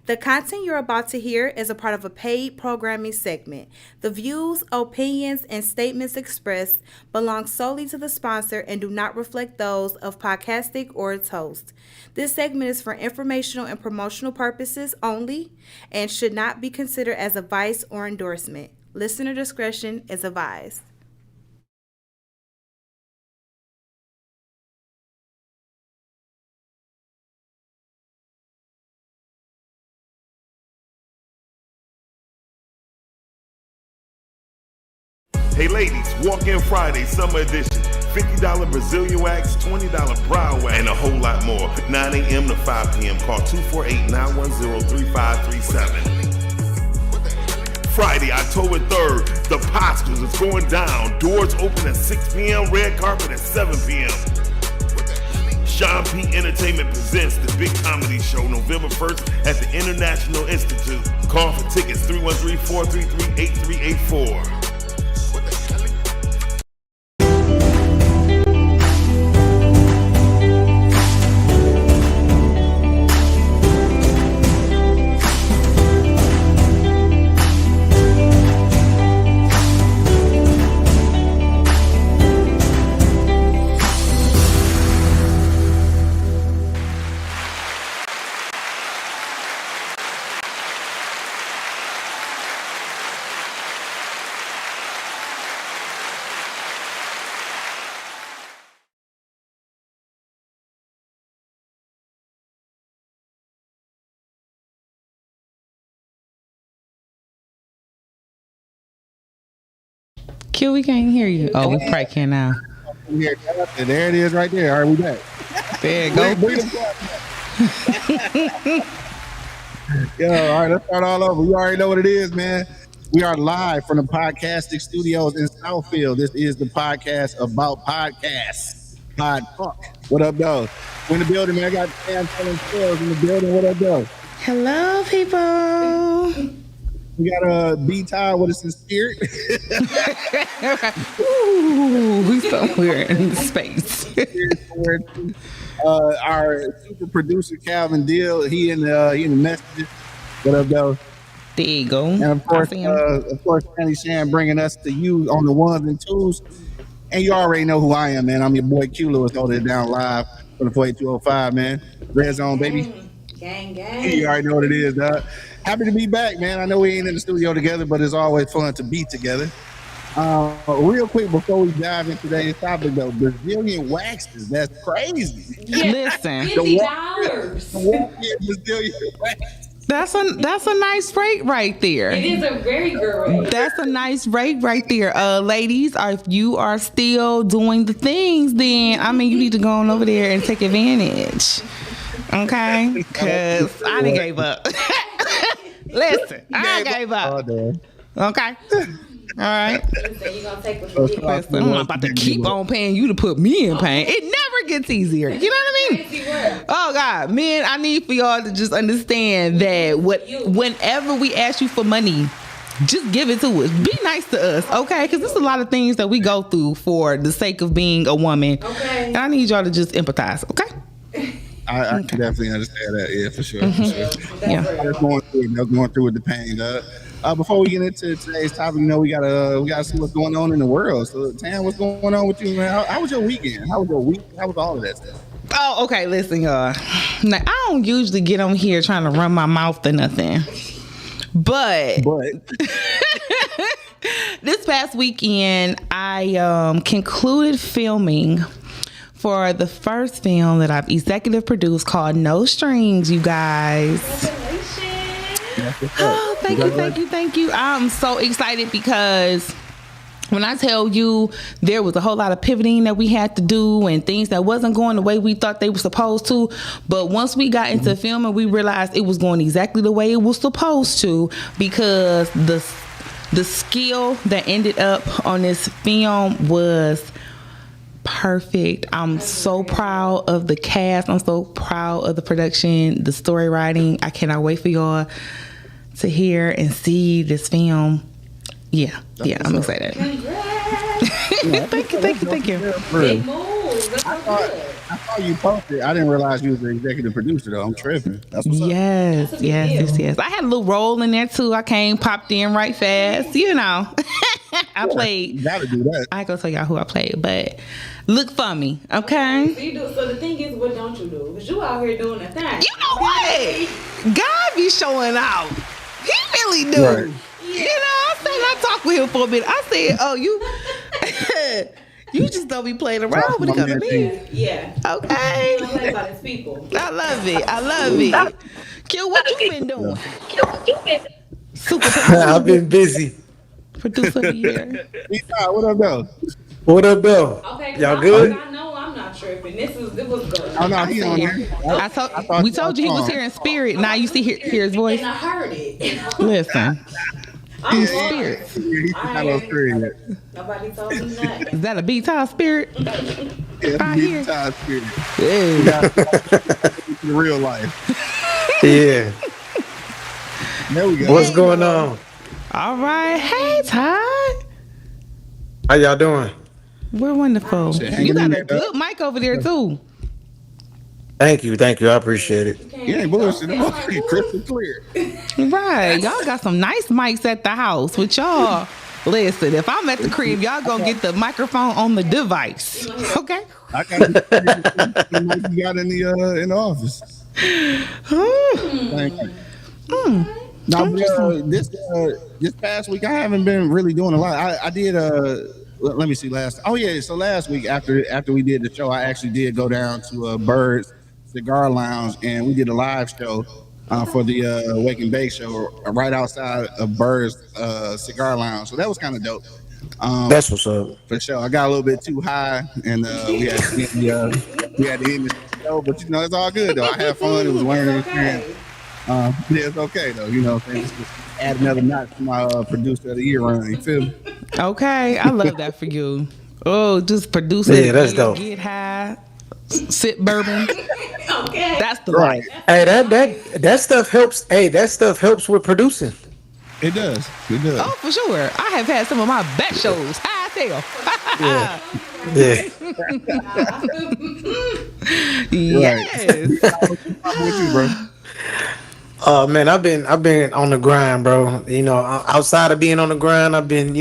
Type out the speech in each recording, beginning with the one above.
The content you're about to hear is a part of a paid programming segment. The views, opinions, and statements expressed belong solely to the sponsor and do not reflect those of Podcastic or its host. This segment is for informational and promotional purposes only and should not be considered as advice or endorsement. Listener discretion is advised. Hey ladies, walk-in Friday, summer edition. $50 Brazilian wax, $20 brow wax, and a whole lot more. 9 a.m. to 5 p.m. Call 248-910-3537. Friday, October 3rd, the Posters is going down. Doors open at 6 p.m., red carpet at 7 p.m. Sean P. Entertainment presents the Big Comedy Show November 1st at the International Institute. Call for tickets 313-433-8384. Q, we can't hear you. Oh, we probably can now. There it is right there. All right, we back. There you go. Yo, all right, let's start all over. You already know what it is, man. We are live from the Podcastic Studios in Southfield. This is the podcast about podcasts. PodTalk. What up, though? We're in the building, man. I got Sam telling sales in the building. What up, though? Hello, people. We got a B-Tie with us in spirit. Ooh, he's somewhere in space. Our super producer Calvin Deal, he in the messages. What up, though? There you go. And of course, Fanny Shan bringing us to you on the ones and twos. And you already know who I am, man. I'm your boy Q Lewis, holding it down live from the 48205, man. Red Zone, baby. Gang. You already know what it is, dog. Happy to be back, man. I know we ain't in the studio together, but it's always fun to be together. Real quick before we dive into today's topic, though, Brazilian waxes. That's crazy. Yeah. Listen, $50. Brazilian wax. That's a nice rate right there. It is a very good rate. That's a nice rate right there. Ladies, if you are still doing the things, then you need to go on over there and take advantage. Okay? Because I done gave up. Listen, I gave up. Okay? All right. Listen, I'm not about to keep on paying you to put me in pain. It never gets easier. You know what I mean? Oh God, men, I need for y'all to just understand that whenever we ask you for money, just give it to us. Be nice to us, okay? Because there's a lot of things that we go through for the sake of being a woman. Okay. And I need y'all to just empathize, okay? I can definitely understand that. Yeah, for sure. Mm-hmm. For sure. Yeah. They're going through with the pain. Before we get into today's topic, we gotta see what's going on in the world. So, Tam, what's going on with you, man? How was your weekend? How was your week? How was all of that stuff? Oh, okay. Listen, y'all. Now, I don't usually get on here trying to run my mouth or nothing, but this past weekend, I concluded filming for the first film that I've executive produced called No Strings, you guys. Oh, thank you. I'm so excited because when I tell you there was a whole lot of pivoting that we had to do and things that wasn't going the way we thought they were supposed to, but once we got into filming, we realized it was going exactly the way it was supposed to, because the skill that ended up on this film was perfect. I'm so proud of the cast. I'm so proud of the production, the story writing. I cannot wait for y'all to hear and see this film. I'm excited. Congrats. Thank you. Big move. That's I so thought good. I saw you posted. I didn't realize you was the executive producer though. I'm tripping. That's what's up. Yes, That's a big yes, deal. yes, yes. I had a little role in there too. I came, popped in right fast. You know, I played. You gotta do that. I ain't gonna tell y'all who I played, but look for me, okay? So you do. So the thing is, what don't you do? Because you out here doing a thing. You know what? God be showing out. He really do. Right. You know, I said I talked with him for a minute. I said, "Oh, you, you just don't be playing around Talk to when it my comes to man, me." Yeah. Okay. You don't play about his people. I love it. I love it. Q, what you been doing? Super I've producer, been busy. producer of the year. What up, though? What up, Bill? Okay, because Y'all I good? know I'm not tripping. It was good. Oh no, I he on said, there. we told you he was here in spirit. Now you see hear his voice. And I heard it. Listen, I'm he's blind. spirit. He's I not on ain't- screen yet. Nobody told me nothing. Is that a B-Top spirit? Yeah, I he's hear. time spirit. Yeah. In real life. Yeah. There we go. What's going on? All right. Hey, Todd. How y'all doing? We're wonderful. Shit, hanging You got in a there, dog. good mic over there too. Thank you. I appreciate it. You ain't bullshit. I'm crystal clear. Right. Y'all got some nice mics at the house with y'all. Listen, if I'm at the crib, y'all gonna get the microphone on the device. Okay. I got the mic you got in the office. Thank you. Now, this past week I haven't been really doing a lot. I did let me see so last week after we did the show, I actually did go down to Bird's Cigar Lounge and we did a live show for the Wake and Bake show right outside of Bird's Cigar Lounge. So that was kind of dope. That's what's up. For sure. I got a little bit too high and we had to end the show, but you know it's all good though. I had fun. It was a learning experience. Yeah, it's okay though. You know what I'm saying? Just add another notch to my producer of the year run. You feel me? Okay. I love that for you. Oh, just produce it. Yeah, that's dope. Get high, sip bourbon. Okay. That's the Right. life. Hey, that stuff helps. Hey, that stuff helps with producing. It does. It does. Oh, for sure. I have had some of my best shows. High as hell. Yeah. Yes. I'm with you, bro. Man, I've been on the grind, bro. You know, outside of being on the grind, I've been,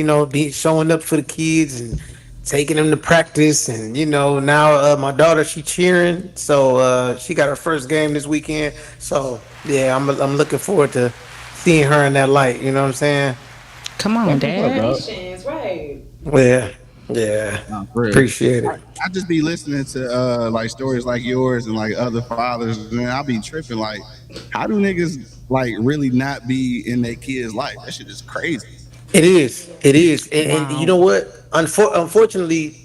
showing up for the kids and taking them to practice, and now my daughter, she cheering, so she got her first game this weekend. So yeah, I'm looking forward to seeing her in that light. You know what I'm saying? Come on, Dad. Congratulations, right? Yeah. Nah, for real. Appreciate it. I just be listening to like stories like yours and like other fathers, and I'll be tripping like, how do niggas like really not be in their kids' life? That shit is crazy. It is, and Wow. you know what? Unfortunately,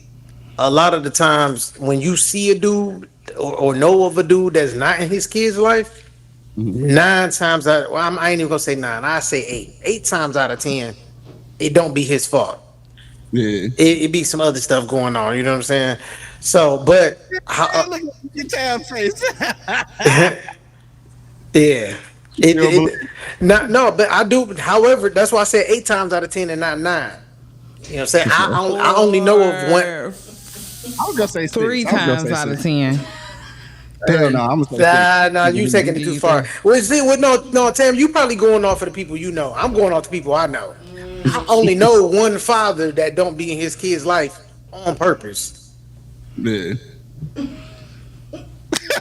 a lot of the times when you see a dude or know of a dude that's not in his kid's life, 9 times out, well, I ain't even gonna say 9. I say 8. 8 times out of 10, it don't be his fault. Yeah. It be some other stuff going on. You know what I'm saying? So, but Hey, look at your tab face. yeah. You don't believe- No, but I do. However, that's why I said 8 times out of 10 and not 9. You know what I'm saying? I only know of one. I was gonna say 6. 3 I was gonna times say out of 6. 10. Hell no, I'm gonna say 6. Nah, you taking it too far. Well, see, no, Tam, you probably going off for the people you know. I'm going off the people I know. I only know one father that don't be in his kid's life on purpose. Yeah.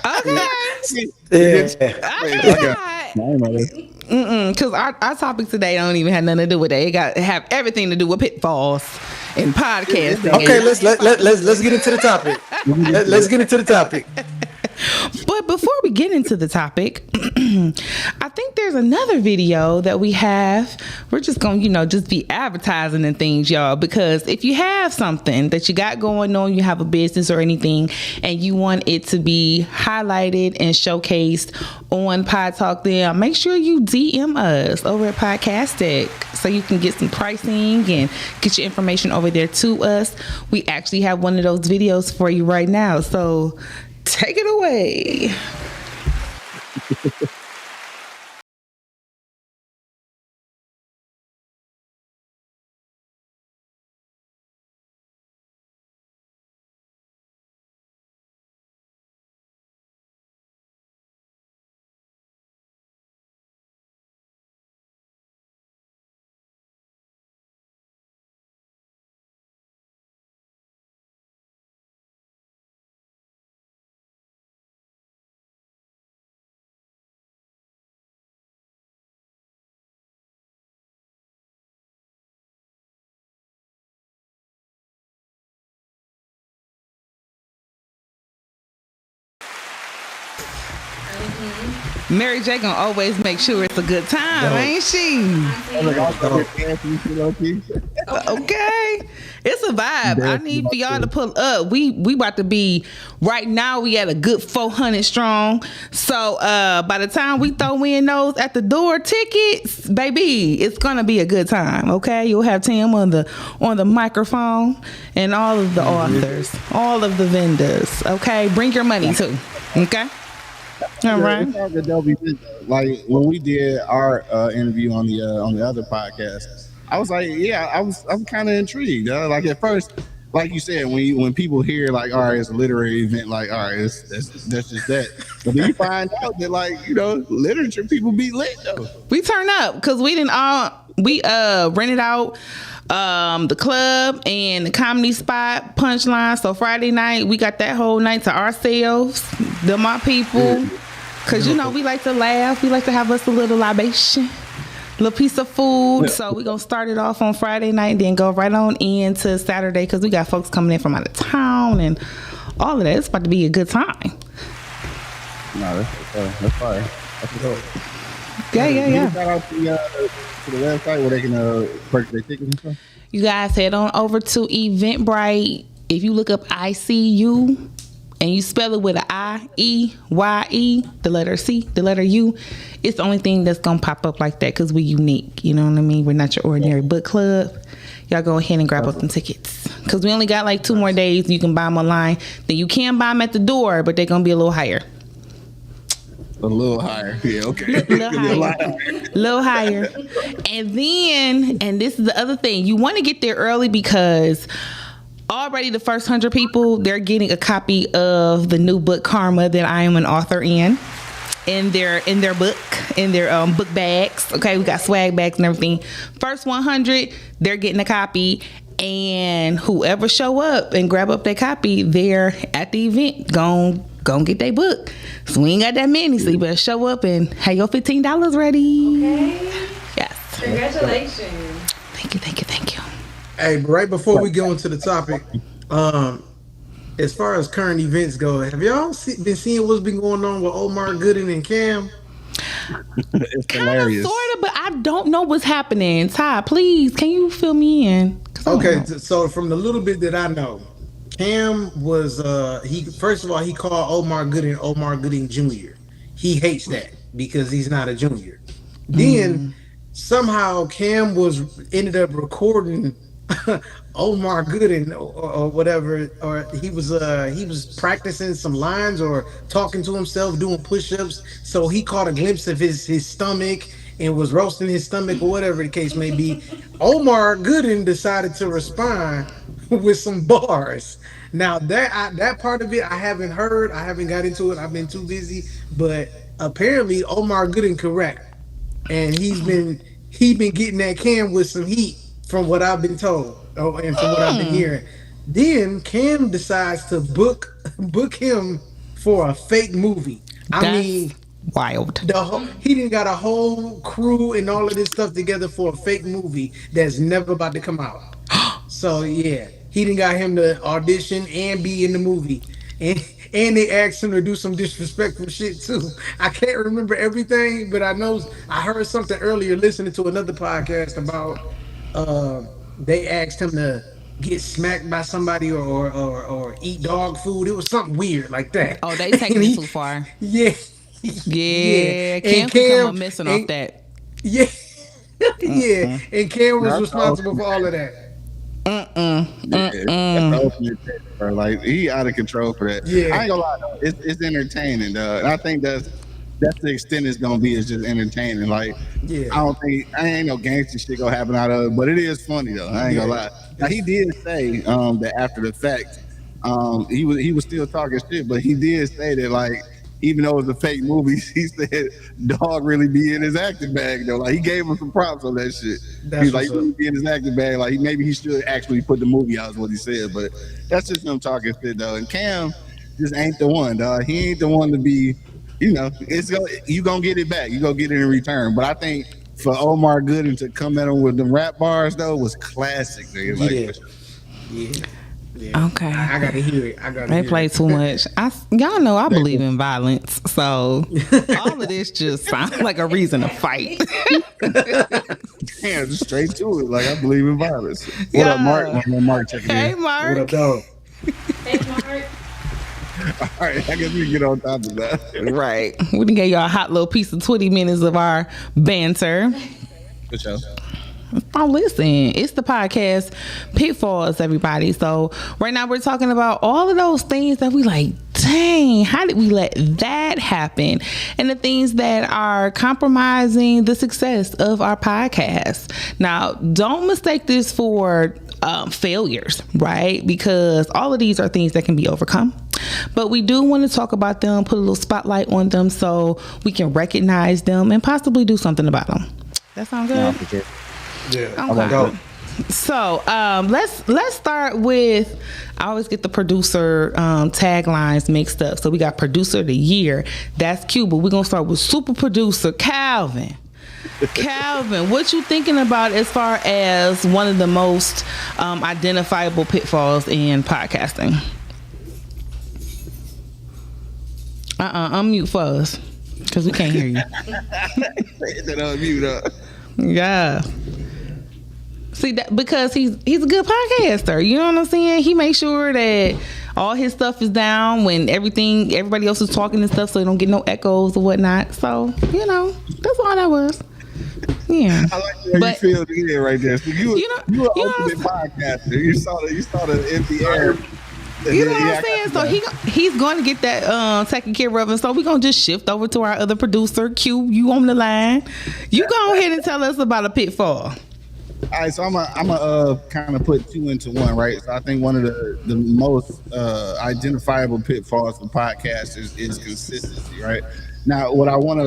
Okay. Yeah. I know that. Because our topic today don't even have nothing to do with that. It got have everything to do with pitfalls and podcasting. Okay, let's get into the topic. Let's get into the topic. But before we get into the topic, I think there's another video that we have. We're just going to, just be advertising and things, y'all, because if you have something that you got going on, you have a business or anything, and you want it to be highlighted and showcased on PodTalk, then make sure you DM us over at Podcastic so you can get some pricing and get your information over there to us. We actually have one of those videos for you right now. So take it away. Mary J gonna always make sure it's a good time, ain't she? Okay, it's a vibe. I need for y'all to pull up. We about to be right now. We at a good 400 strong. So by the time we throw in those at the door tickets, baby, it's gonna be a good time. Okay, you'll have Tim on the microphone and all of the authors, all of the vendors. Okay, bring your money too. Okay. All right. Like when we did our interview on the other podcast, I was like, I'm kind of intrigued. Like at first, like you said, when people hear like, all right, it's a literary event, like, all right, that's just that. But then you find out that like, literature people be lit though. We turn up because we rented out the club and the comedy spot Punchline. So Friday night we got that whole night to ourselves, my people, because we like to laugh, we like to have us a little libation, a little piece of food. So we're gonna start it off on Friday night, then go right on into Saturday because we got folks coming in from out of town and all of that. It's about to be a good time. No, that's fire. That's dope. Yeah. Shout out to the website where they can purchase their tickets and stuff. You guys head on over to Eventbrite. If you look up ICU and you spell it with an IEYE, the letter C, the letter U, it's the only thing that's gonna pop up like that because we're unique. You know what I mean? We're not your ordinary book club. Y'all go ahead and grab up them tickets because we only got like 2 more days. You can buy them online. Then you can buy them at the door, but they're gonna be a little higher. A little higher. Yeah, okay. Little higher. And then, and this is the other thing, you want to get there early because already the first 100 people, they're getting a copy of the new book Karma that I am an author in their book, in their book bags. Okay, we got swag bags and everything. First 100, they're getting a copy. And whoever show up and grab up their copy, they're at the event Gonna get their book. So we ain't got that many, so you better show up and have your $15 ready. Okay. Yes. Congratulations. Thank you. Hey, but right before we go into the topic, as far as current events go, have y'all been seeing what's been going on with Omar Gooden and Cam? It's hilarious. Sort of, but I don't know what's happening. Ty, please, can you fill me in? Okay, so from the little bit that I know, Cam was he called Omar Gooding Jr. He hates that because he's not a junior. Then somehow Cam ended up recording Omar Gooding or whatever, or he was practicing some lines or talking to himself, doing push-ups. So he caught a glimpse of his stomach and was roasting his stomach or whatever the case may be. Omar Gooding decided to respond with some bars. Now that part of it I haven't heard. I haven't got into it. I've been too busy. But apparently Omar Gooding correct, and he been getting that Cam with some heat from what I've been told, and from what I've been hearing. Then Cam decides to book him for a fake movie. I mean, wild. He didn't got a whole crew and all of this stuff together for a fake movie that's never about to come out. So yeah, he didn't got him to audition and be in the movie, and they asked him to do some disrespectful shit too. I can't remember everything, but I know I heard something earlier listening to another podcast about they asked him to get smacked by somebody or eat dog food. It was something weird like that. Oh, they taking it too far. Yeah. Cam can come missing off that. Yeah. Yeah. And Cam was responsible for all of that. That's the ultimate test, bro. Like he out of control for that. Yeah. I ain't gonna lie though. It's entertaining, and I think that's the extent it's gonna be. Is just entertaining. Like I ain't no gangster shit gonna happen out of it, but it is funny though. I ain't gonna lie. Now he did say that after the fact, he was still talking shit, but he did say that like, even though it was a fake movie, he said dog really be in his acting bag though. Like he gave him some props on that shit. He's like, he really be in his acting bag. Like maybe he should actually put the movie out, is what he said. But that's just him talking shit though. And Cam just ain't the one, dog. He ain't the one to be. You gonna get it back. You gonna get it in return. But I think for Omar Gooding to come at him with the rap bars though was classic, dude. Like, Yeah. Okay. I gotta hear it. I gotta They hear play it. too much. Y'all know I believe in violence, so all of this just sounds like a reason to fight. Damn, just straight to it. Like I believe in violence. What up, Mark? Yeah. Mark checking Hey, in. What up, Mark. dog? All right, I guess we can get on top of that. Right. We done gave y'all a hot little piece of 20 minutes of our banter. Good show. Oh, listen, it's the podcast Pitfalls, everybody. So right now we're talking about all of those things that we like, dang, how did we let that happen? And the things that are compromising the success of our podcast. Now, don't mistake this for failures, right? Because all of these are things that can be overcome. But we do want to talk about them, put a little spotlight on them so we can recognize them and possibly do something about them. That sound good? No, for sure. Yeah. Okay. So let's start with, I always get the producer taglines mixed up. So we got producer of the year. That's cute, but we're gonna start with super producer Calvin. Calvin, what you thinking about as far as one of the most identifiable pitfalls in podcasting? Unmute for us because we can't hear you. Yeah. See that because he's a good podcaster. You know what I'm saying? He makes sure that all his stuff is down when everybody else is talking and stuff, so they don't get no echoes or whatnot. So that's all that was. Yeah. I like the way you feel in right there. So you an ultimate podcaster. You saw the empty air. You know what I'm saying? So he's going to get that taken care of, and so we're going to just shift over to our other producer, Q. You on the line? You go ahead and tell us about a pitfall. All right, so I'm a kind of put two into one, right? So I think one of the most identifiable pitfalls for podcasters is consistency, right? Now, what I want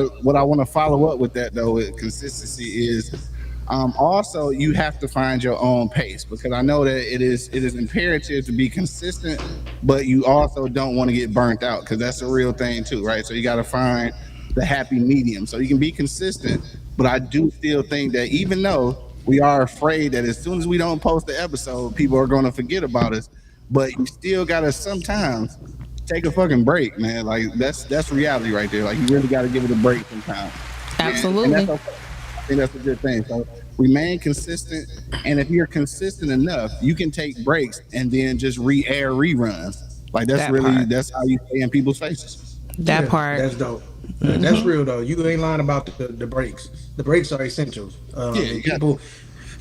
to follow up with that though, with consistency is also you have to find your own pace, because I know that it is imperative to be consistent, but you also don't want to get burnt out, because that's a real thing too, right? So you got to find the happy medium. So you can be consistent, but I do still think that even though we are afraid that as soon as we don't post the episode, people are going to forget about us, but you still got to sometimes take a fucking break, man. Like that's reality right there. Like you really got to give it a break sometimes. Absolutely. And that's okay. I think that's a good thing. So remain consistent, and if you're consistent enough, you can take breaks and then just re-air reruns. Like that's how you stay in people's faces. That part. That's dope. That's real though. You ain't lying about the breaks. The breaks are essential.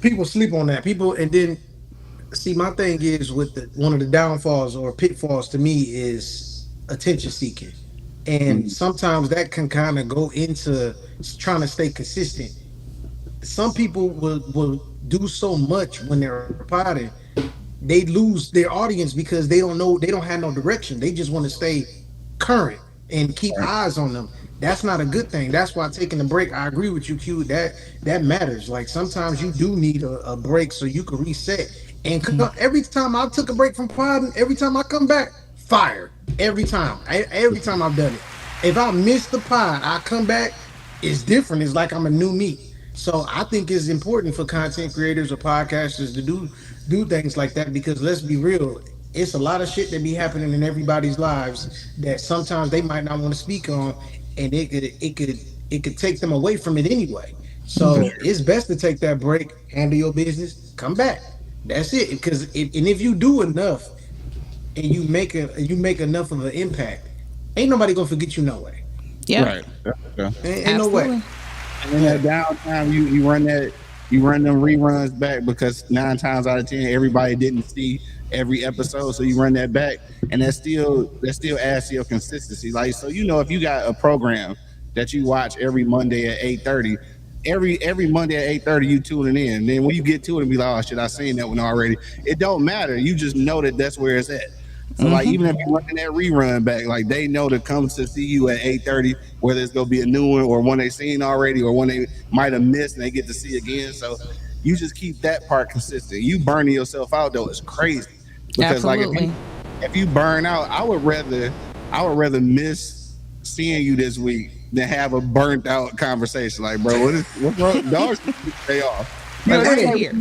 People sleep on that. And then see, my thing is with one of the downfalls or pitfalls to me is attention seeking, and sometimes that can kind of go into trying to stay consistent. Some people will do so much when they're potting, they lose their audience because they don't have no direction. They just want to stay current and keep eyes on them. That's not a good thing. That's why taking a break, I agree with you, Q, that matters. Like sometimes you do need a break so you can reset. And every time I took a break from podding, every time I come back, fire. Every time I've done it. If I miss the pod, I come back, it's different. It's like I'm a new me. So I think it's important for content creators or podcasters to do things like that, because let's be real, it's a lot of shit that be happening in everybody's lives that sometimes they might not want to speak on, and it could take them away from it anyway. So it's best to take that break, handle your business, come back. That's it. Because if you do enough and you make enough of an impact, ain't nobody gonna forget you no way. Yeah. Right. Ain't no way. And in that downtime, you run them reruns back, because 9 times out of 10 everybody didn't see every episode, so you run that back, and that still adds to your consistency. Like, so if you got a program that you watch every Monday at 8:30, every Monday at 8:30 you tuning in, and then when you get to it and be like, oh shit, I seen that one already, it don't matter, you just know that's where it's at. So like, even if you're running that rerun back, like they know to come to see you at 8:30, whether it's gonna be a new one or one they seen already or one they might have missed and they get to see again. So you just keep that part consistent. You burning yourself out though is crazy, because Absolutely. like if you burn out, I would rather miss seeing you this week than have a burnt out conversation. Like, bro, what's wrong? Dogs stay off. You're Like, right here.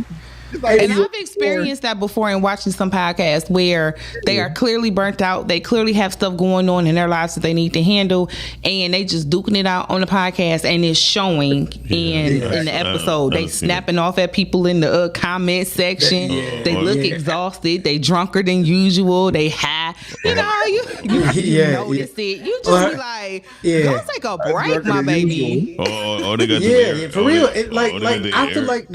And I've experienced that before in watching some podcasts where they are clearly burnt out. They clearly have stuff going on in their lives that they need to handle, and they just duking it out on the podcast, and it's showing in the episode. They snapping off at people in the comment section. They look exhausted. They drunker than usual. They high. You know, you notice it. You just be like, go take a break, my baby. Oh, they got for real. I feel like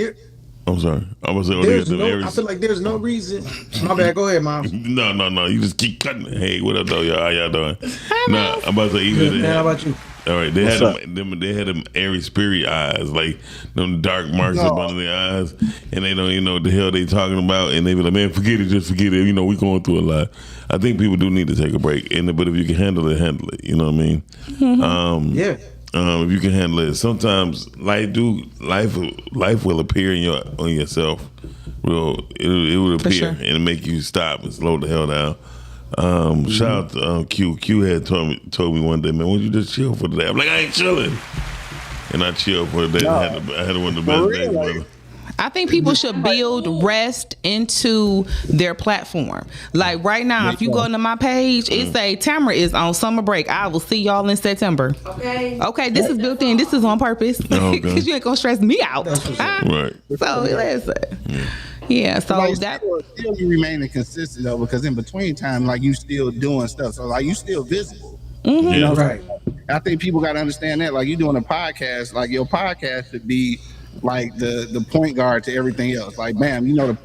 I'm sorry. I was saying I feel like there's no reason. My bad. Go ahead, Mom. No. You just keep cutting. Hey, what up, though, y'all? How y'all doing? Nah, I'm about to say either. How about you? All right, they had them airy spirit eyes, like them dark marks up under their eyes, and they don't even know what the hell they talking about, and they be like, man, forget it, just forget it. You know, we going through a lot. I think people do need to take a break, but if you can handle it, handle it. You know what I mean? If you can handle it, sometimes life will appear on yourself. It will appear and make you stop and slow the hell down. Shout out to Q. Q had told me one day, man, why don't you just chill for the day? I'm like, I ain't chilling, and I chilled for the day. I had one of the best days, brother. I think people should build rest into their platform. Like right now, if you go into my page, it say Tamara is on summer break. I will see y'all in September. Okay, this is built in. This is on purpose because you ain't gonna stress me out. Right. So listen. Yeah, so like, that still you remaining consistent though, because in between time, like you still doing stuff, so like you still visible. Mm-hmm. You know, right. I think people got to understand that. Like you doing a podcast, like your podcast should be like the point guard to everything else. Like, bam, you know the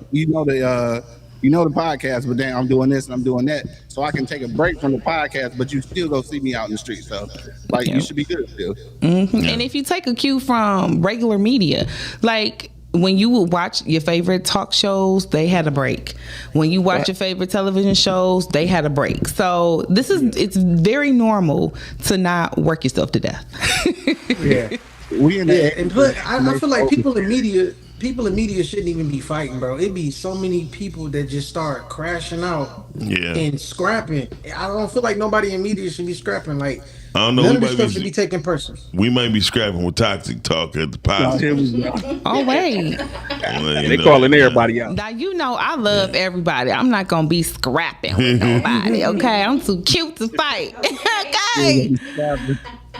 podcast, but then I'm doing this and I'm doing that, so I can take a break from the podcast, but you still go see me out in the street. So, like, you should be good still. Mm-hmm. And if you take a cue from regular media, like when you would watch your favorite talk shows, they had a break. When you watch your favorite television shows, they had a break. So it's very normal to not work yourself to death. But I feel like people in media shouldn't even be fighting, bro. It'd be so many people that just start crashing out and scrapping. I don't feel like nobody in media should be scrapping. Like, I don't know. None of this stuff should be taken personal. We might be scrapping with toxic talk at the podcast. Oh wait, they calling everybody out. Now I love everybody. I'm not gonna be scrapping with nobody. Okay, I'm too cute to fight. Okay,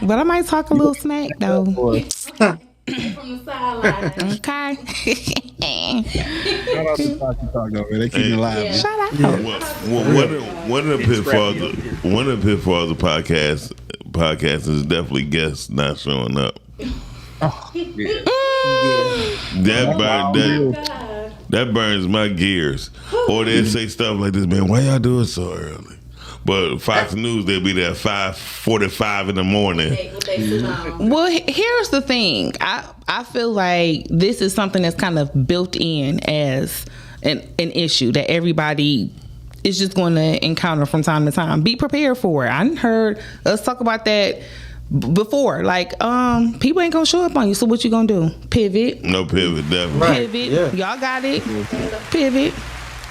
but I might talk a little smack though. From the sideline. Okay. Shout out to Toxic Talk though, man. They keep it alive. Shout out. One of the pitfalls of podcasts is definitely guests not showing up. That burns my gears. Or they say stuff like this, man, why y'all do it so early? But Fox News, they'll be there at 5:45 in the morning. Well, here's the thing. I feel like this is something that's kind of built in as an issue that everybody is just going to encounter from time to time. Be prepared for it. I heard us talk about that before. Like, people ain't gonna show up on you. So what you gonna do? Pivot? No pivot, definitely. Right. Pivot. Yeah. Y'all got it. Pivot.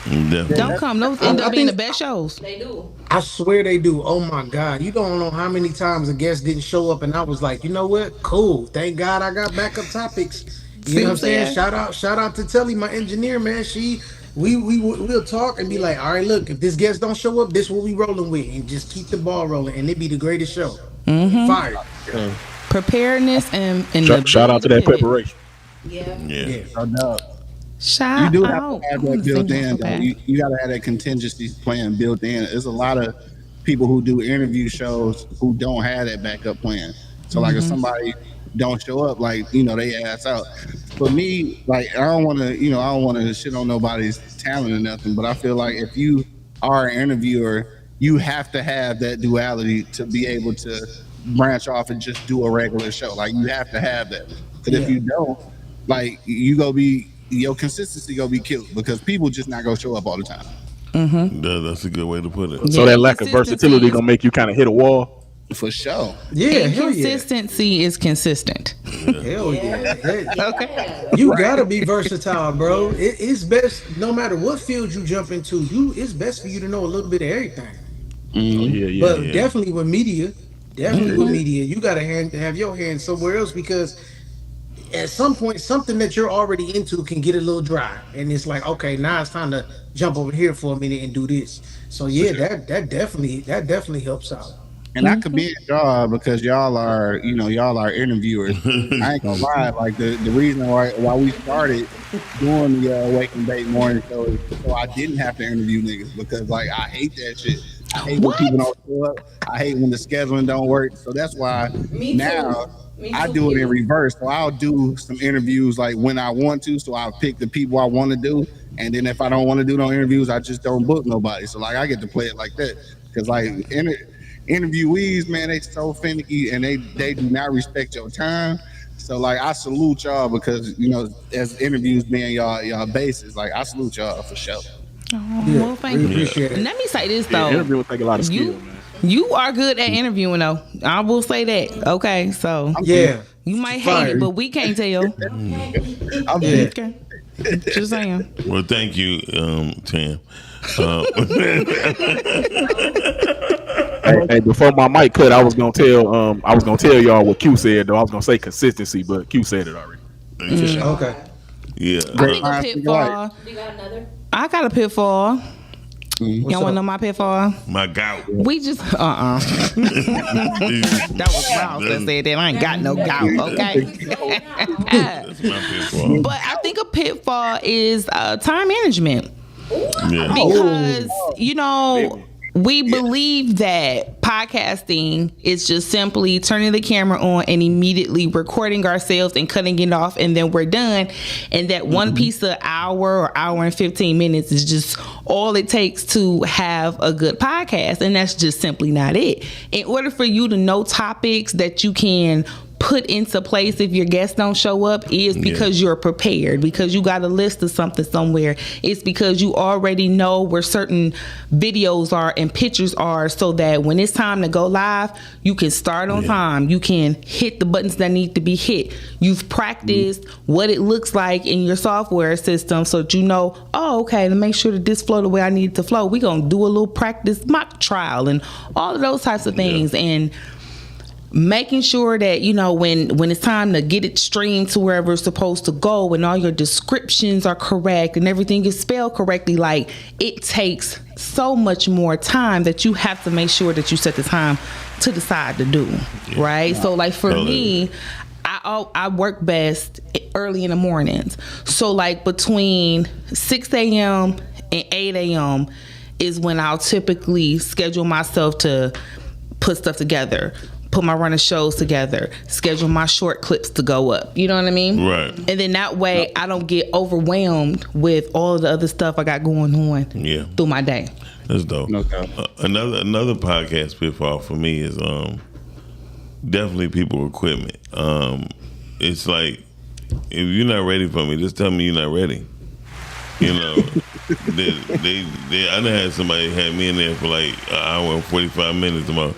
Definitely. Don't come. Those end up being the best shows. They do. I swear they do. Oh my God. You don't know how many times a guest didn't show up and I was like, you know what? Cool. Thank God I got backup topics. You know what I'm saying? Shout out to Telly, my engineer, man. We'll talk and be like, all right, look, if this guest don't show up, this what we rolling with, and just keep the ball rolling, and it be the greatest show. Mm-hmm. Fire. Preparedness and shout out to that preparation. Yeah. Shout You do out. have to have that built in. Though. You got to have that contingency plan built in. There's a lot of people who do interview shows who don't have that backup plan. So like if somebody don't show up, like, they ass out. For me, like, I don't want to shit on nobody's talent or nothing, but I feel like if you are an interviewer, you have to have that duality to be able to branch off and just do a regular show. Like, you have to have that. Because if you don't, like, your consistency gonna be killed because people just not gonna show up all the time. Mm-hmm. That's a good way to put it. So that lack of versatility gonna make you kind of hit a wall. For sure. Yeah, consistency is consistent. Hell yeah. Okay. You gotta be versatile, bro. It's best, no matter what field you jump into, it's best for you to know a little bit of everything. But definitely with media, you gotta have your hand somewhere else because at some point, something that you're already into can get a little dry, and it's like, okay, now it's time to jump over here for a minute and do this. So yeah, that definitely helps out. And I commend y'all because y'all are, y'all are interviewers. I ain't gonna lie, like the reason why we started doing the Wake and Bake morning show is so I didn't have to interview niggas because like I hate that shit. I hate when people don't show up. I hate when the scheduling don't work. So that's why now I do it in reverse. So I'll do some interviews like when I want to. So I'll pick the people I want to do. And then if I don't want to do no interviews, I just don't book nobody. So like I get to play it like that. Because like interviewees, man, they so finicky and they do not respect your time. So like I salute y'all because as interviews being y'all basis, like I salute y'all for sure. Oh, well, thank you. Appreciate it. Let me say this though. Interviewing take a lot of skill, man. You are good at interviewing though. I will say that. Okay, so you might hate it, but we can't tell. Okay. Just saying. Well, thank you, Tam. Hey, before my mic cut, I was gonna tell y'all what Q said though. I was gonna say consistency, but Q said it already. Okay. Yeah. I think a pitfall. You got another? I got a pitfall. Y'all wanna know my pitfall? My gout. We just That was Miles that said that. I ain't got no gout, okay? That's my pitfall. But I think a pitfall is time management. Yeah. Because, we believe that podcasting is just simply turning the camera on and immediately recording ourselves and cutting it off and then we're done. And that one piece of hour or hour and 15 minutes is just all it takes to have a good podcast. And that's just simply not it. In order for you to know topics that you can put into place if your guests don't show up is because you're prepared, because you got a list of something somewhere. It's because you already know where certain videos are and pictures are so that when it's time to go live, you can start on time. You can hit the buttons that need to be hit. You've practiced what it looks like in your software system so that you know, okay, to make sure that this flow the way I need it to flow, we're going to do a little practice mock trial and all of those types of things. And making sure that when it's time to get it streamed to wherever it's supposed to go and all your descriptions are correct and everything is spelled correctly, like it takes so much more time that you have to make sure that you set the time to decide to do, right? So like for me, I work best early in the mornings. So like between 6 a.m. and 8 a.m. is when I'll typically schedule myself to put stuff together, put my running shows together, schedule my short clips to go up. You know what I mean? Right. And then that way I don't get overwhelmed with all of the other stuff I got going on through my day. That's dope. Another podcast pitfall for me is definitely people equipment. It's like, if you're not ready for me, just tell me you're not ready. I done had somebody had me in there for like an hour and 45 minutes about,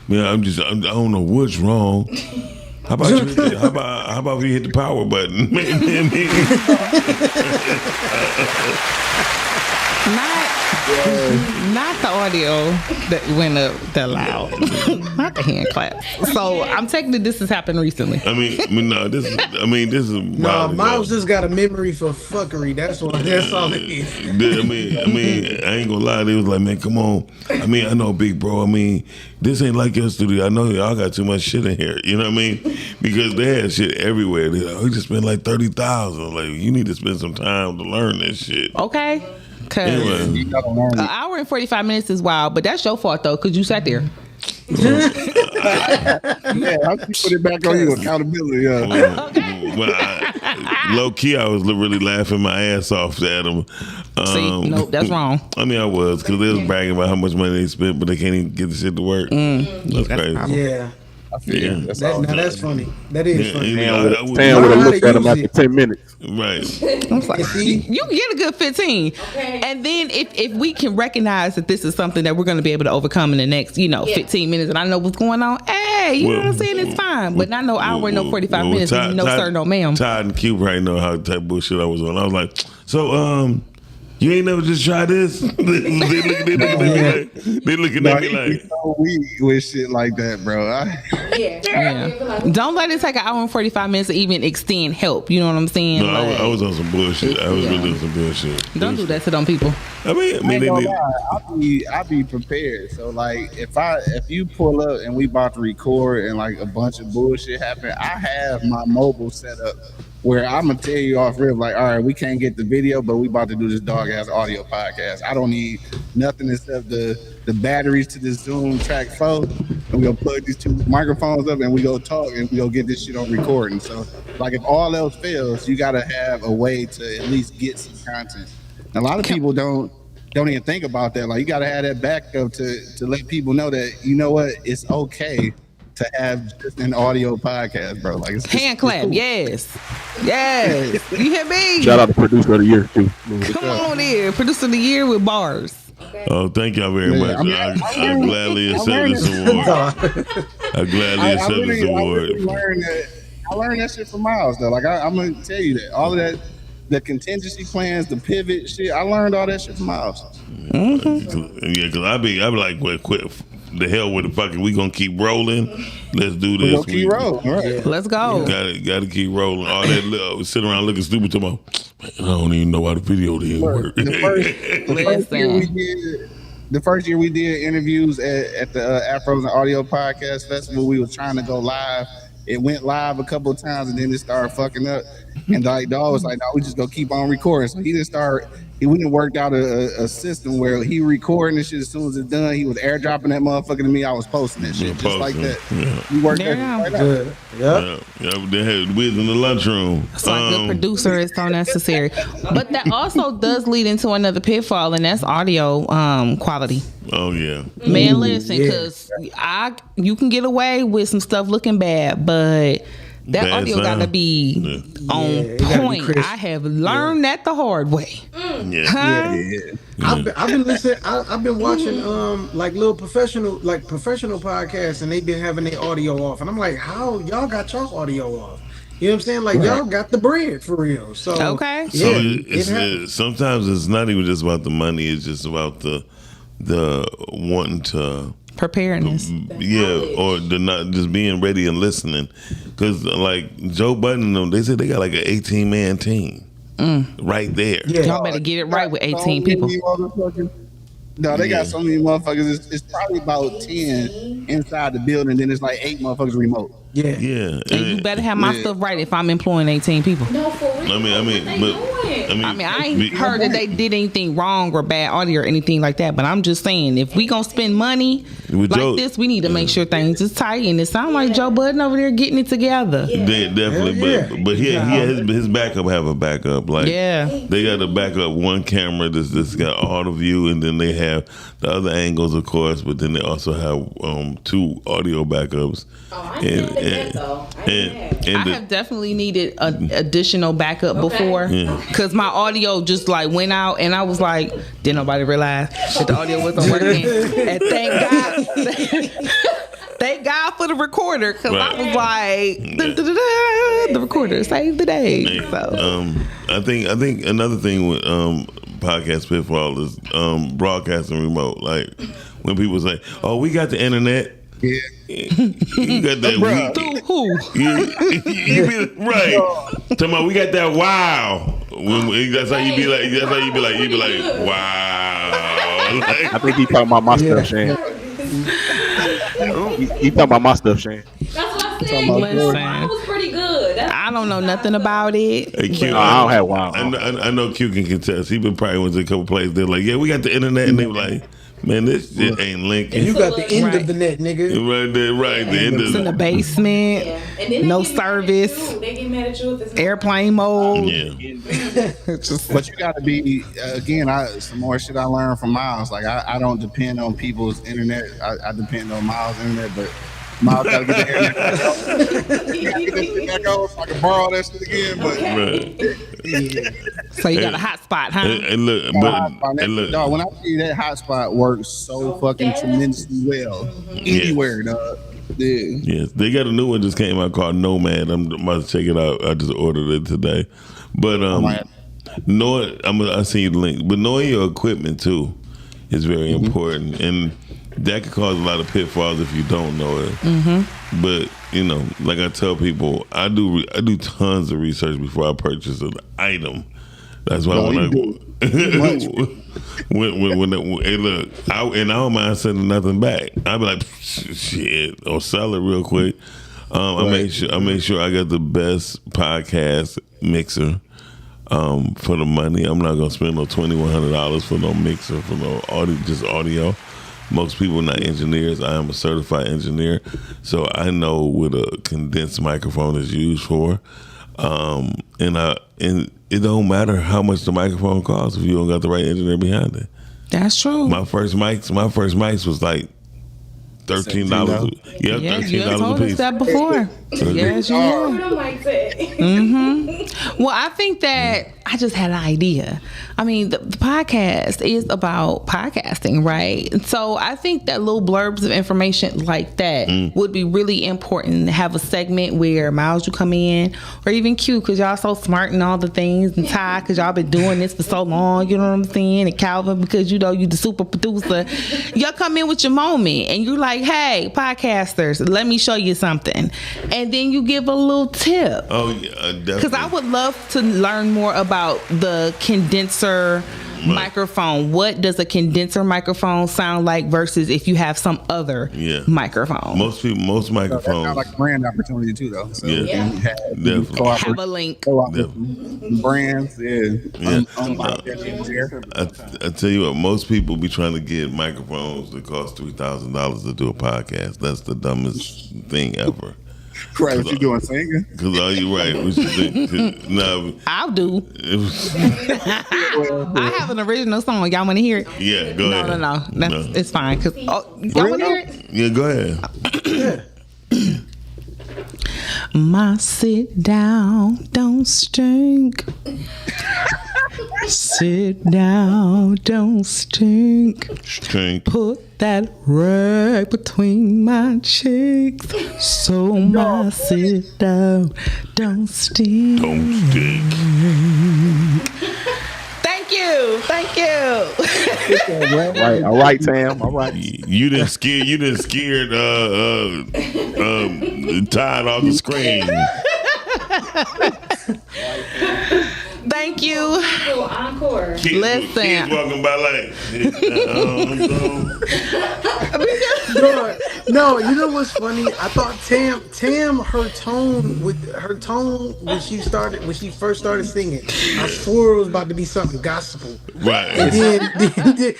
man, I don't know what's wrong. How about if you hit the power button? Not the audio that went up that loud. Not the hand clap. So I'm taking this has happened recently. This is no, Miles just got a memory for fuckery. That's all it is. I ain't gonna lie, they was like, man, come on. I know, big bro. This ain't like your studio. I know y'all got too much shit in here. You know what I mean? Because they had shit everywhere. They're like, we just spent like $30,000. Like, you need to spend some time to learn this shit. Okay. Cause an hour and 45 minutes is wild, but that's your fault though, cause you sat there. I put it back on you, accountability. Low key, I was really laughing my ass off at them. Nope, that's wrong. I was, because they was bragging about how much money they spent, but they can't even get the shit to work. That's crazy. Yeah. That's funny. That is funny. Tam would have looked at him after 10 minutes. Right. You get a good 15. Okay. And then if we can recognize that this is something that we're going to be able to overcome in the next, 15 minutes, and I know what's going on, you know what I'm saying? It's fine. But not no hour and no 45 minutes. No, sir, no, ma'am. Todd and Q right know how type bullshit I was on. I was like, so, You ain't never just tried this? They looking at me like, so weak with shit like that, bro. Yeah. Don't let it take an hour and 45 minutes to even extend help. You know what I'm saying? no, I was on some bullshit. I was really on some bullshit. Don't do that to them people. I be prepared. So like, if you pull up and we about to record and like a bunch of bullshit happen, I have my mobile set up where I'm gonna tell you off rip, like, all right, we can't get the video, but we about to do this dog ass audio podcast. I don't need nothing except the batteries to this Zoom track 4, and we gonna plug these 2 microphones up and we go talk and we go get this shit on recording. So like, if all else fails, you gotta have a way to at least get some content. A lot of people don't even think about that. Like, you gotta have that backup to let people know that, you know what, it's okay to have just an audio podcast, bro. Like, it's Hand clap, cool. yes. You hear me? Shout out to producer of the year too. Come on here, producer of the year with bars. Oh, thank y'all very much. I gladly accept this award. I gladly accept this award. I learned that shit from Miles, though. Like, I'm gonna tell you that all of that, the contingency plans, the pivot shit, I learned all that shit from Miles. Mm-hmm. Yeah, because I be like, well, quit. The hell with the fucking, we gonna keep rolling. Let's do this. We'll keep rolling. Right. Let's go. Got to keep rolling. All that sitting around looking stupid to my, I don't even know why the video didn't work. The first year we did interviews at the Afros and Audio Podcast Festival, we were trying to go live. It went live a couple of times and then it started fucking up. And like, dog was like, no, we just gonna keep on recording. So he went and worked out a system where he recording this shit as soon as it's done. He was airdropping that motherfucker to me. I was posting that shit just like that. Yeah. He worked that right out. Yeah. They had Wiz in the lunchroom. That's why a good producer is so necessary. But that also does lead into another pitfall, and that's audio quality. Oh yeah, man. Listen, because you can get away with some stuff looking bad, but that bad audio gotta be on point. I have learned that the hard way. I've been listening. I've been watching like little professional podcasts, and they've been having their audio off, and I'm like, how y'all got y'all audio off? You know what I'm saying? Like, y'all got the bread for real. So okay. So sometimes it's not even just about the money. It's just about the wanting to preparedness. Or the not just being ready and listening. Because like Joe Budden, they said they got like an 18-man team right there. Yeah. Y'all better get it right with 18 people. No, they got so many motherfuckers. It's probably about 10 inside the building. Then it's like 8 motherfuckers remote. Yeah. And you better have my stuff right if I'm employing 18 people. No, for real. I ain't heard that they did anything wrong or bad audio or anything like that. But I'm just saying, if we gonna spend money like this, we need to make sure things is tight. And it sounds like Joe Budden over there getting it together. They definitely, but he has his backup. Have a backup. Like they got a backup one camera that's got all the view, and then they have the other angles, of course. But then they also have 2 audio backups. I have definitely needed an additional backup before because my audio just like went out and I was like, didn't nobody realize that the audio wasn't working. And thank God for the recorder because I was like, the recorder saved the day. So I think another thing with podcast pitfall is broadcasting remote. Like when people say, "Oh, we got the internet." Yeah. You got that you be right. Talking about we got that wow. That's how you be like. That's how you be like wow. Like, I think he talking about my stuff, Shane. He talking about my stuff, Shane. That's what I said. That was pretty good. I don't know nothing about it. Hey, Q, I don't have wow. I know Q can contest. He been probably went to a couple places. They're like, yeah, we got the internet, and they were like, man, this shit ain't linking. And you got the end of the net, nigga. Right there, right. The end it's in the basement. Yeah. And then no service. They get mad at you if it's airplane mode. Yeah. But you got to be again. Some more shit I learned from Miles. Like I don't depend on people's internet. I depend on Miles' internet, but Miles got to get the internet back on. So I can borrow that shit again. But So you got a hotspot, huh? And look, dog, when I see that hotspot works so fucking tremendously well anywhere, dog. Yeah. Yes, they got a new one just came out called Nomad. I'm about to check it out. I just ordered it today. But I see you the link, but knowing your equipment too is very important, and that could cause a lot of pitfalls if you don't know it. But like I tell people, I do tons of research before I purchase an item. That's why hey, look, I don't mind sending nothing back. I'd be like, shit, or sell it real quick. I make sure I got the best podcast mixer for the money. I'm not gonna spend no $2,100 for no mixer for no audio. Most people are not engineers. I am a certified engineer, so I know what a condensed microphone is used for. And it don't matter how much the microphone costs if you don't got the right engineer behind it. That's true. My first mics was like $13. Yeah, $13 a piece. Us that before. Yes, you Well, I think that I just had an idea. I mean, the podcast is about podcasting, right? So I think that little blurbs of information like that would be really important to have a segment where Miles, you come in, or even Q, because y'all so smart and all the things, and Ty, because y'all been doing this for so long, you know what I'm saying? And Calvin, because you the super producer. Y'all come in with your moment, and you're like, hey, podcasters, let me show you something. And then you give a little tip. Oh, yeah, definitely. Because I would love to learn more about the condenser microphone. What does a condenser microphone sound like versus if you have some other microphone? Most microphones sound like a brand opportunity too, though. So definitely have a link. Brands, I tell you what, most people be trying to get microphones that cost $3,000 to do a podcast. That's the dumbest thing ever. Right, what you doing, singing? Because are you right? What you think? No, I'll do. I have an original song. Y'all want to hear it? Yeah, go ahead. No. It's fine. Cause y'all want to hear it? Yeah, go ahead. My sit down don't stink. Sit down don't stink. Put that rag between my cheeks, so my sit down don't stink. Thank you. All right, Tam. All right. You done scared Todd off the screen. Thank you. Encore. Listen. Kids walking by like. No, you know what's funny? I thought Tam, her tone when she first started singing, I swore it was about to be something gospel. Right. And then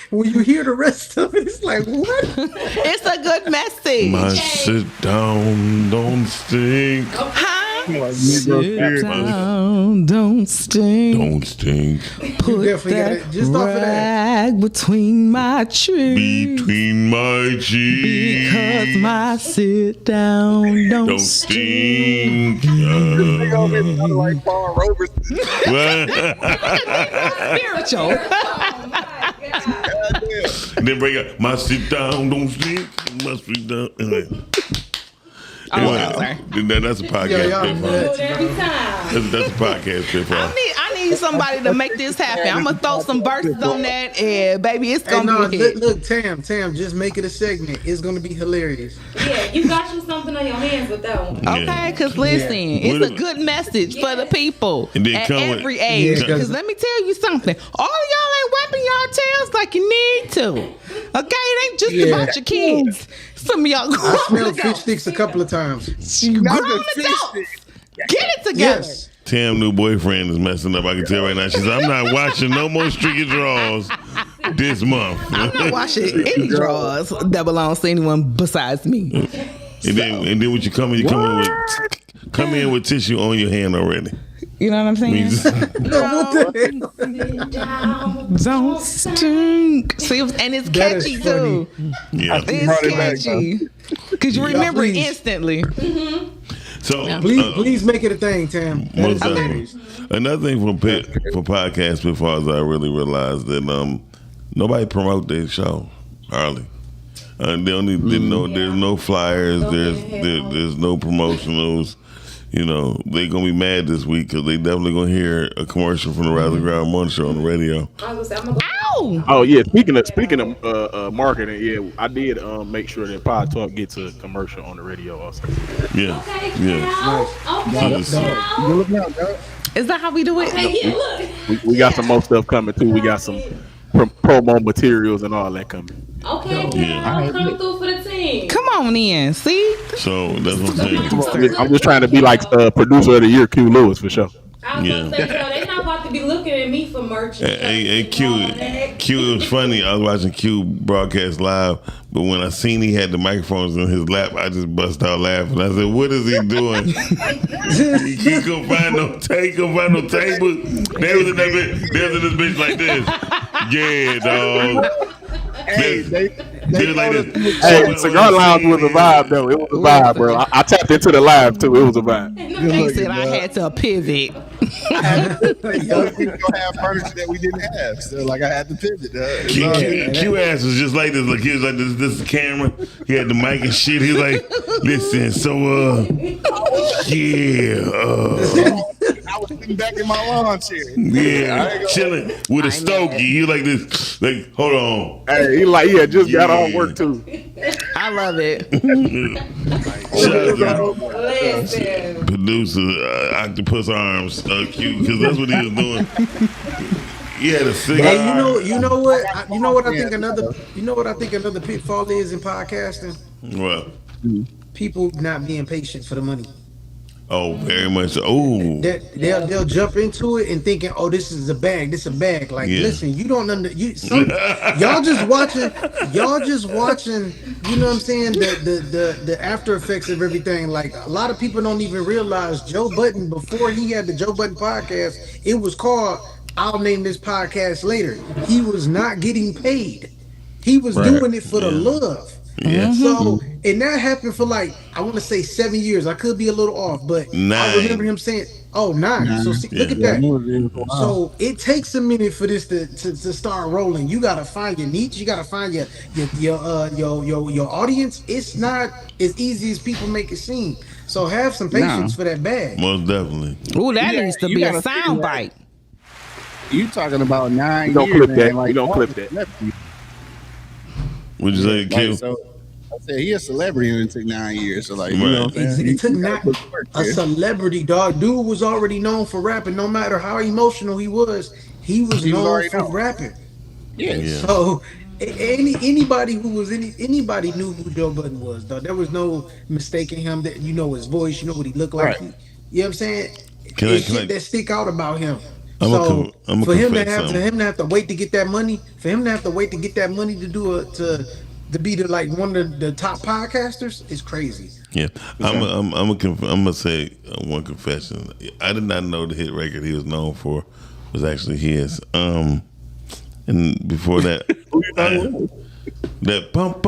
when you hear the rest of it, it's like, what? It's a good message. My sit down don't stink. Sit down, don't stink. Don't stink. Put that just rag between my cheeks. Because my sit down don't stink. Spiritual. Then bring up my sit down don't stink. My sit down. Sorry. That's a podcast. That's a podcast. I need somebody to make this happen. I'm gonna throw some verses on that, and baby, it's gonna be a hit. Look, Tam, just make it a segment. It's gonna be hilarious. Yeah, you got you something on your hands with that one. Okay, because listen, it's a good message for the people at every age. Because let me tell you something, all of y'all ain't wiping y'all tails like you need to. Okay, it ain't just about your kids. Some of y'all I smelled fish sticks a couple of times. You grown adults. Get it together. Yes. Tam new boyfriend is messing up. I can tell right now. She said, I'm not watching no more streaky draws this month. I'm not washing any drawers that belongs to anyone besides me. And then when you come in, come in with tissue on your hand already. You know what I'm saying? Don't stink. See, and it's catchy too. Yeah, it's catchy because you remember it instantly. So please make it a thing, Tam. Another thing for podcast pitfalls, I really realized that nobody promote their show hardly. There's no flyers. There's no promotionals. you know, they gonna be mad this week because they definitely gonna hear a commercial from the Rise Ground Morning Show on the radio. I was gonna say, I'm gonna go. Ow! Oh yeah, speaking of marketing, yeah, I did make sure that PodTalk gets a commercial on the radio also. Yeah, Okay, yeah. Cal. Okay, Nice. You Cal. look now, dog. Is that how we do it? Okay, yeah, look. We got some more stuff coming too. We got some promo materials and all that coming. Okay, Yeah. Cal, come through for the team. Come on in. See? So that's what I'm saying. I'm just trying to be like producer of the year, Q Lewis, for sure. I was gonna say, so they not about to be looking at me for merch. Hey, Q, it was funny. I was watching Q broadcast live, but when I seen he had the microphones in his lap, I just bust out laughing. I said, "What is he doing? he couldn't find no table. They was in that bitch. They was in this bitch like this. Yeah, dog. Hey, they was like this. Hey, Cigar Lounge was a vibe though. It was a vibe, bro. I tapped into the live too. It was a vibe. He said I had to pivot. Young people don't have furniture that we didn't have, so like I had to pivot. Q ass was just like this. Like he was like this is the camera. He had the mic and shit. He was like, listen, so I was sitting back in my lawn chair. yeah, chilling with a stogie. He was like this, like hold on. Hey, he had just got on work too. I love it. Shout out to Listen. producer Octopus Arms Q because that's what he was doing. He had a cigar. Hey, you know what I think another pitfall is in podcasting? Well, People not being patient for the money. oh, very much. Oh, They'll jump into it and thinking, oh, this is a bag. Like, Yeah. listen, you don't y'all just watching. You know what I'm saying? The after effects of everything. Like a lot of people don't even realize Joe Budden before he had the Joe Budden podcast. It was called I'll name this podcast later. He was not getting paid. He was doing it for the love. yeah. So, and that happened for like, I want to say 7 years. I could be a little off, but 9. I remember him saying, oh, 9. So see, look at that. So it takes a minute for this to start rolling. You gotta find your niche. You gotta find your audience. It's not as easy as people make it seem. So have some patience for that bag. Most definitely. Ooh, that Yeah, needs to you be a gotta figure sound that- bite. You talking about 9 You don't years? clip man, that. like, You don't clip that. What'd you say, Q? Like, so I said he a celebrity and it took 9 years. So like, you Right. know what I'm saying? It took not He put work a there. celebrity, dog. Dude was already known for rapping. No matter how emotional he was known already for known. rapping. Yeah. So anybody knew who Joe Budden was, dog. There was no mistaking him. That you know his voice, you know what he looked like. Right. You know what I'm saying? Can I- It's can shit I- that stick out about him. I'ma So for him to confess something. have to wait to get that money, to be one of the top podcasters is crazy. Yeah, I'm gonna say one confession. I did not know the hit record he was known for was actually his. And before that, that pump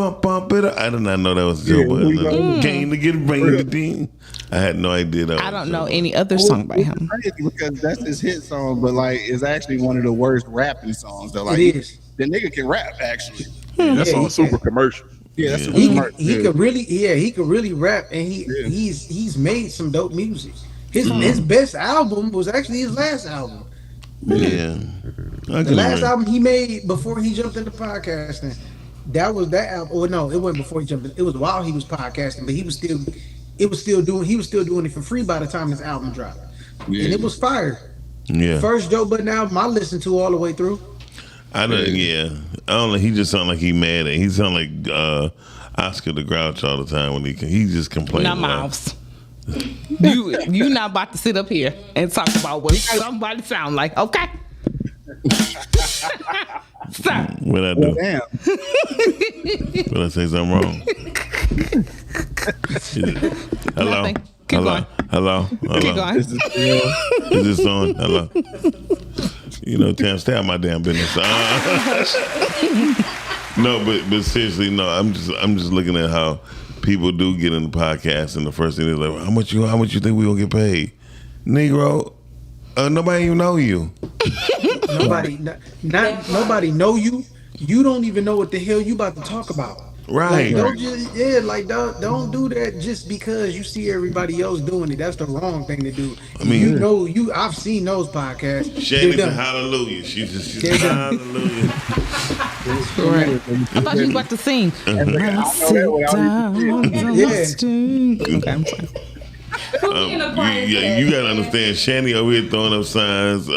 it up. I did not know that was Joe Budden. Came to get bring the ding. I had no idea that. I was don't Joe know Budden. any other song by him. Crazy because that's his hit song, but like it's actually one of the worst rapping songs. Though, like It is. the nigga can rap actually. That's Yeah, on he super commercial. Yeah, that's Yeah. He smart. could, he could really, he could really rap, and he's made some dope music. His best album was actually his last album. Yeah, The last album he made before he jumped into podcasting, that was that album. Or no, it wasn't before he jumped in. It was while he was podcasting, but he was still doing it for free by the time his album dropped, and it was fire. Yeah, First Joe Budden album I listened to all the way through. I don't. Yeah, I don't know. He just sound like he mad at. He sound like Oscar the Grouch all the time when he just complains. Now, Miles, you not about to sit up here and talk about what somebody sound like, okay? Sir. What I do? Damn. What I say something wrong? Hello. Nothing. Keep going. Hello. Keep going. Is this on? Hello. You know, Tam, stay out of my damn business. No, but seriously, no. I'm just looking at how people do get in the podcast, and the first thing they're like, how much you think we gonna get paid, Negro? Nobody even know you. Nobody know you. You don't even know what the hell you about to talk about. Right. Like don't just don't do that just because you see everybody else doing it. That's the wrong thing to do. I mean, I've seen those podcasts. They're Shanny said done. hallelujah. She's They're done. hallelujah. Correct. I thought you was about to sing. I know that without even seeing it. Yeah. Okay, I'm sorry. You gotta understand. Shanny over here throwing up signs.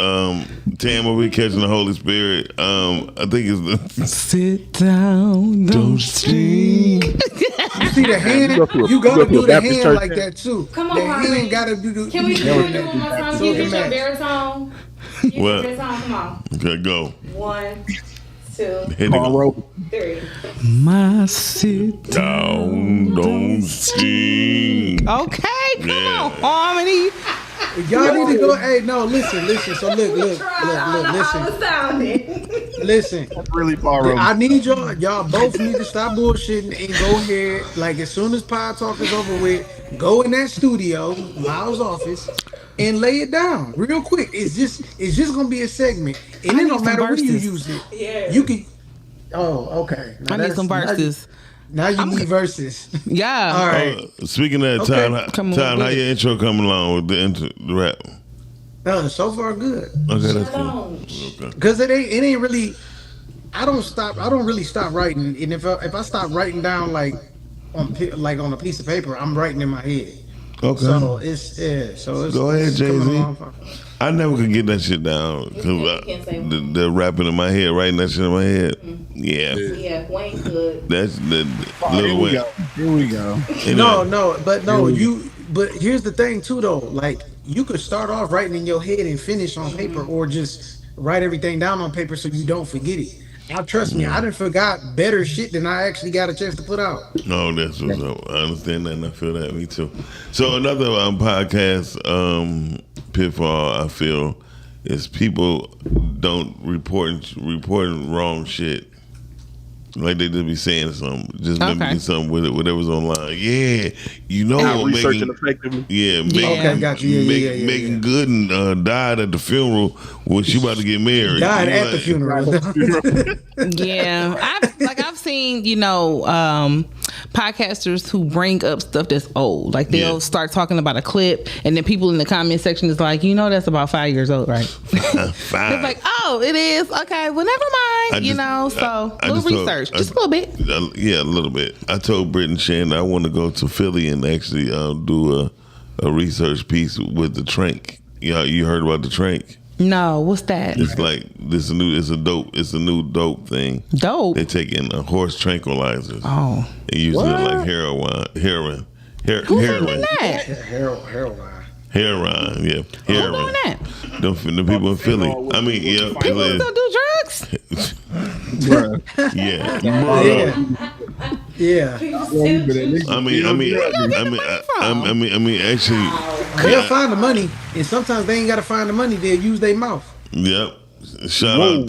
Tam over here catching the Holy Spirit. I think it's the Sit down, don't sing. You see the hand? You go gotta to a do the Baptist hand church like then? that too. Come on, the Harmony. hand gotta do. Can we do it one more time? So Give it me your match. baritone. Give me your What? baritone. Come on. okay. Go. 1, 2, Here they Paul go. Robe. 3. My sit Down, don't sing. Okay, come Yeah. on, Harmony. Y'all need to go. Hey, no, listen. So look, listen. Really Paul Robe. I need y'all both need to stop bullshitting and go ahead. Like as soon as PodTalk is over with, go in that studio, Miles' office, and lay it down real quick. It's just gonna be a segment, and I it need don't some matter when you verses. use it. Yeah. You can. Oh, okay. Now I need some verses. Now you need verses. Yeah. All right. Speaking of that, Okay. Todd, how your intro coming along with the rap? So far good. Okay, that's cool. Don't. Okay. Cause it ain't really. I don't really stop writing, and if I stop writing down like on a piece of paper, I'm writing in my head. Okay. So it's Go ahead, it's coming Jay-Z. along fine. I never could get that shit down because You can't say the rapping in my head, writing that shit in my head. Yeah, Yeah, Wayne could. that's the Here little we way. go. Here we go. But here's the thing too though, like you could start off writing in your head and finish on paper, or just write everything down on paper so you don't forget it. Now trust me, I done forgot better shit than I actually got a chance to put out. No, that's what's up. I understand that, and I feel that. Me too. So another podcast pitfall I feel is people don't reporting wrong shit. Like they just be saying something, just maybe something with it, whatever's online. Yeah, you know, Not researching making, effectively. yeah, Okay, got you. Yeah, making good and died at the funeral when she about to get married. Died You know, at the funeral. Yeah, I've seen podcasters who bring up stuff that's old. Like they'll start talking about a clip, and then people in the comment section is like, that's about 5 years old, right? Fine. It's like, oh, it is. Okay, well, never mind. So I little just told- research, just a little bit. Yeah, a little bit. I told Britt and Shannon I want to go to Philly and actually do a research piece with the Trank. Yeah, you heard about the Trank? No, what's that? It's like it's a new dope thing. Dope. They're taking horse tranquilizers. Oh, and using it like heroin. who's doing that? Heroin. Yeah, Who's heroin. doing that? The people in Philly. I mean, yeah, People Philly. still do drugs? Bruh. Yeah, Yeah. I mean, actually, They'll find the money, and sometimes they ain't gotta find the money. They'll use their mouth. yep. Shout out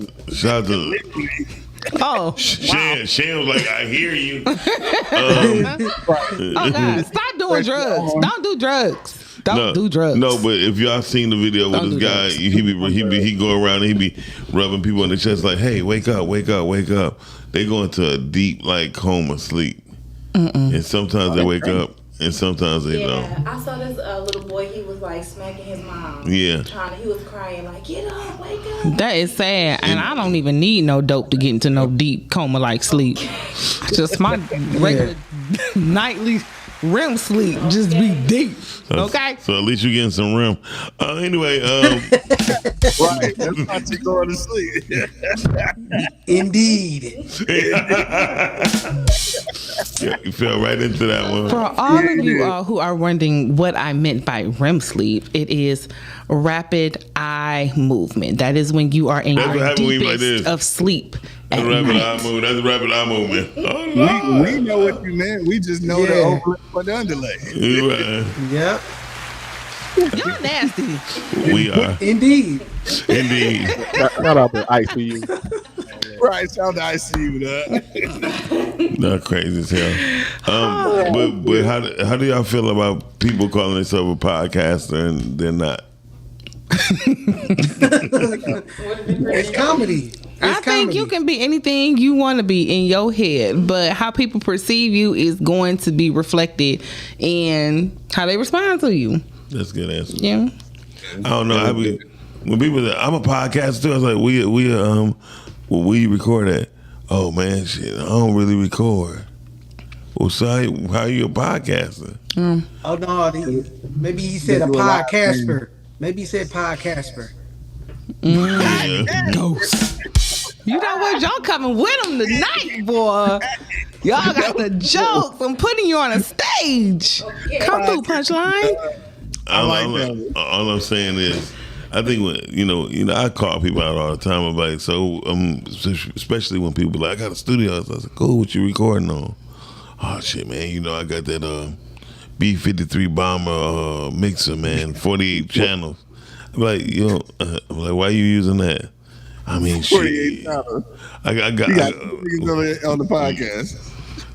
to Oh, Shan was like, I hear you. oh God! Stop doing drugs. Don't do drugs. Don't do drugs. No, but if y'all seen the video with Don't this do guy, drugs. he go around and he be rubbing people on the chest like, hey, wake up. They go into a deep like coma sleep. And sometimes they wake up and sometimes they don't. Yeah, I saw this little boy. He was like smacking his mom. Yeah. He was crying like, "Get up, wake up." That is sad, and I don't even need no dope to get into no deep coma like sleep. Just my regular nightly REM sleep just be deep. Okay. So at least you getting some REM. Anyway, Right. That's not you going to sleep. Indeed. yeah, you fell right into that one. For all of you who are wondering what I meant by REM sleep, it is rapid eye movement. That is when you are in That's what your happens when you like deepest this. of sleep at That's rapid eye night. movement. That's rapid eye movement. Oh, Lord. We know what you meant. We just know the Yeah. overlap for the underlay. You right. Yep. Y'all nasty. We are Indeed. indeed. Shout out to ICU. Right. Sound ICU, that. Not crazy as hell. But how do y'all feel about people calling themselves a podcaster and they're not? It's comedy. I think you can be anything you want to be in your head, but how people perceive you is going to be reflected in how they respond to you. That's a good answer. Yeah. I don't know. When people, I'm a podcaster too. I was like, where you record at? Oh man, shit, I don't really record. Well, so how you a podcaster? Oh no, maybe he said a podcaster. Maybe he said podcaster. Ghost. You know what? Y'all coming with them tonight, boy. Y'all got the jokes. I'm putting you on a stage. Come through, punchline. All I'm saying is, I think when I call people out all the time. I'm like, so especially when people like, I got a studio. I was like, cool, what you recording on? Oh shit, man, I got that B-53 bomber mixer, man, 48 channels. I'm like, why you using that? I mean, 48 channels. I got on the podcast.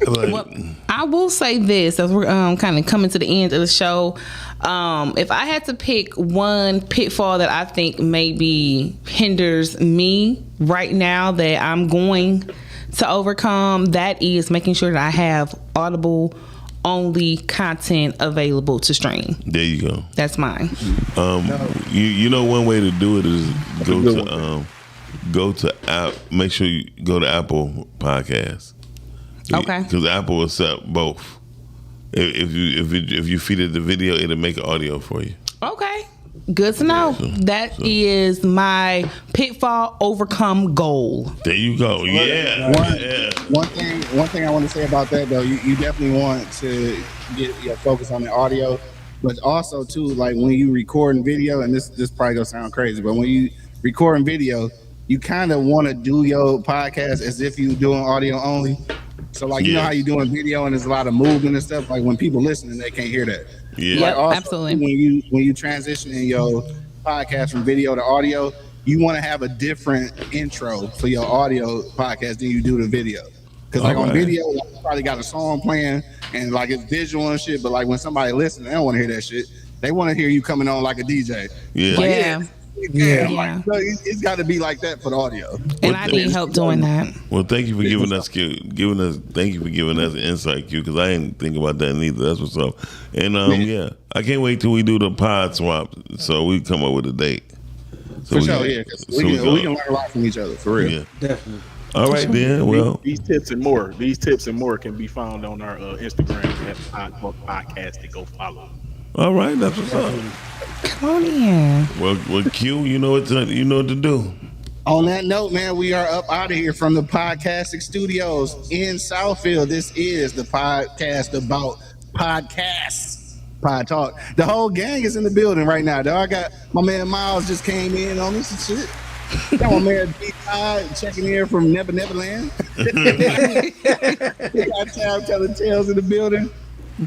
Well, I will say this as we're kind of coming to the end of the show. If I had to pick one pitfall that I think maybe hinders me right now that I'm going to overcome, that is making sure that I have Audible only content available to stream. There you go. That's mine. One way to do it is go to app. Make sure you go to Apple Podcasts. Okay. Because Apple will accept both. If you feed it the video, it'll make an audio for you. Okay. Good to know. That is my pitfall overcome goal. There you go. Yeah. One thing I want to say about that though, you definitely want to get your focus on the audio, but also too, like when you recording video, and this probably gonna sound crazy, but when you recording video, you kind of want to do your podcast as if you doing audio only. So like you know how you doing video and there's a lot of movement and stuff. Like when people listening, they can't hear that. Yeah, like also, absolutely. When you transition in your podcast from video to audio, you want to have a different intro for your audio podcast than you do the video. Because like on video, like, you probably got a song playing and like it's visual and shit. But like when somebody listens, they don't want to hear that shit. They want to hear you coming on like a DJ. Yeah. Like, Like, so it's got to be like that for the audio. And I need help doing that. Well, thank you for giving us an insight, Q, because I didn't think about that neither. That's what's up. And I can't wait till we do the pod swap so we come up with a date. So for sure, yeah. We can learn a lot from each other, for real. Yeah. Definitely. All right, then. Well, these tips and more can be found on our Instagram at PodTalk Podcast to go follow. All right, that's what's up. Come on in. Well, Q, you know what to do. On that note, man, we are up out of here from the podcasting studios in Southfield. This is the podcast about podcasts, PodTalk. The whole gang is in the building right now, dog. I got my man Miles just came in on this and shit. Got my man B-Tide checking in from Neverland. We got Tab telling tales in the building.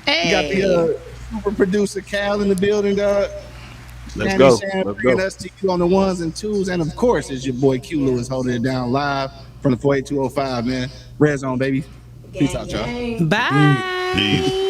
Hey. We got the super producer Cal in the building, dog. Let's go. Bringing us to you on the ones and twos, and of course, it's your boy Q Lewis holding it down live from the 48205, man. Red Zone, baby. Peace out, y'all. Bye. Peace.